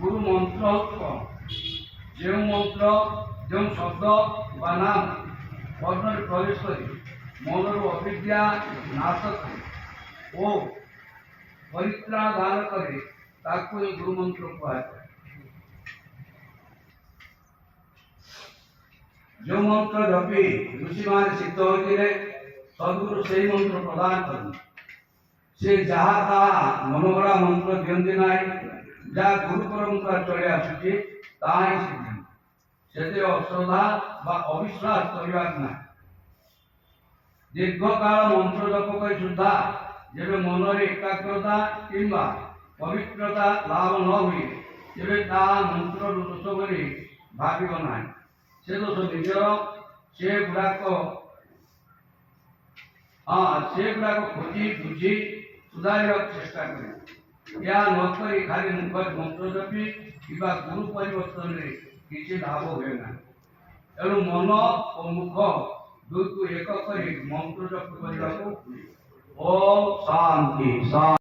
गुरु मंत्र जो मंत्र जो शब्द बा नाम कर्ण प्रवेश कर मनर अविद्या नाश करे और परित्राण दान करे ताको गुरु मंत्र कहा। जो मंत्र जपी ऋषि मान सिद्ध होते सदगुरु से मंत्र प्रदान कर से जहाँ ता मनोगढ़ा मंत्र दिखती ना जहाँ गुरु परंपरा चली आसुची ताही सिद्ध से अश्रद्धा बा अविश्वास करना ना। दीर्घ काल मंत्र जप कर सुधा जब मनरे एकाग्रता किंबा पवित्रता लाभ न हुए तेरे ता मंत्र दोष बोली भाव ना से दोष निजर से गुड़ाक हाँ से गुड़ाक खोजी बुझी सुधार चेष्टा करें या नक खाली मुख मंत्र जपी कि गुरु परिवर्तन में किसी लाभ हुए ना। तेणु मन और मुख दुई को एक कर मंत्र जप करने। ओम शांति शांति।